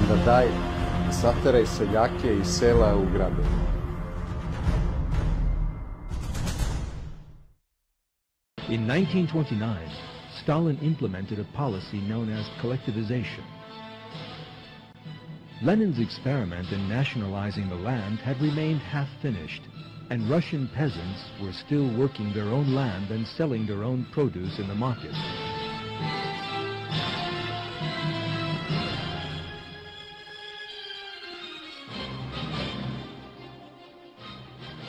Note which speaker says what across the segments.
Speaker 1: onda daj, sateraj seljake iz sela u gradove.
Speaker 2: In 1929, Stalin implemented a policy known as collectivization. Lenin's experiment in nationalizing the land had remained half-finished, and Russian peasants were still working their own land and selling their own produce in the market.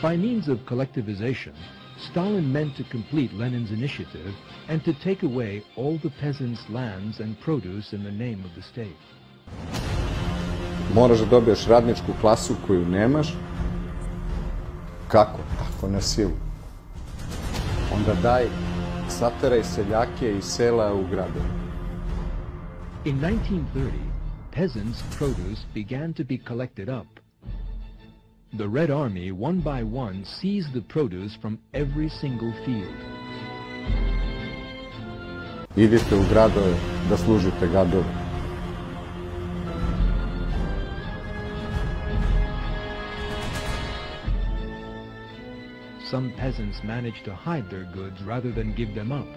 Speaker 2: By means of collectivization, Stalin meant to complete Lenin's initiative and to take away all the peasants' lands and produce in the name of the state.
Speaker 1: Moraš da dobiješ radničku klasu koju nemaš. Kako? Tako na silu. Onda daj, sateraj seljake iz sela u gradove.
Speaker 2: In 1930, peasants' produce began to be collected up. The Red Army, one by one, seized the produce from every single field.
Speaker 1: Idite u gradove da služite gadove.
Speaker 2: Some peasants managed to hide their goods rather than give them up.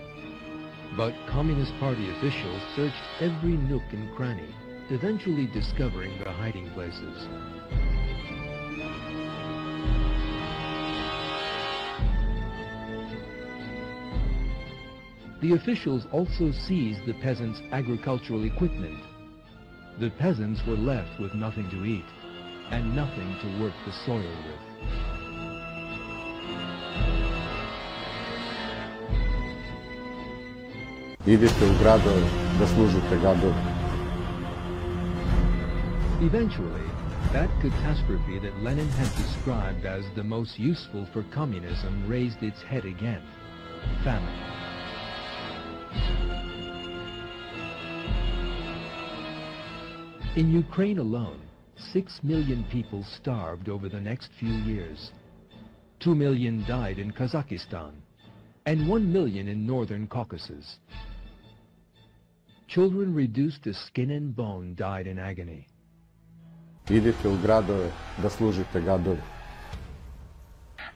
Speaker 2: But Communist Party officials searched every nook and cranny, eventually discovering the hiding places. The officials also seized the peasants' agricultural equipment. The peasants were left with nothing to eat and nothing to work the soil with.
Speaker 1: Idite u gradove da služite gadove.
Speaker 2: Eventually, that catastrophe that Lenin had described as the most useful for communism raised its head again: famine. In Ukraine alone, 6 million people starved over the next few years. 2 million died in Kazakhstan, and 1 million in northern Caucasus. Children reduced to skin and bone died in agony.
Speaker 1: Idite u gradove da služite gadove.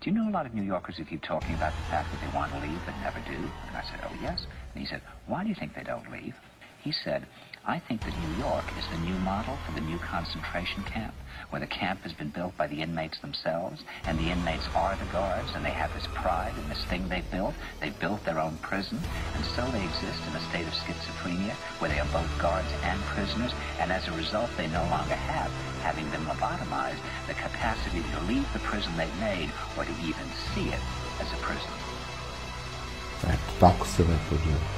Speaker 3: Do you know a lot of New Yorkers who keep talking about the fact that they want to leave but never do? And I said, oh yes. And he said, why do you think they don't leave? He said, I think that New York is the new model for the new concentration camp, where the camp has been built by the inmates themselves, and the inmates are the guards, and they have this pride in this thing they've built. They've built their own prison, and so they exist in a state of schizophrenia, where they are both guards and prisoners, and as a result they no longer have, having been lobotomized, the capacity to leave the prison they've made, or to even see it as a prison.
Speaker 1: Eto, tako se lepo živi.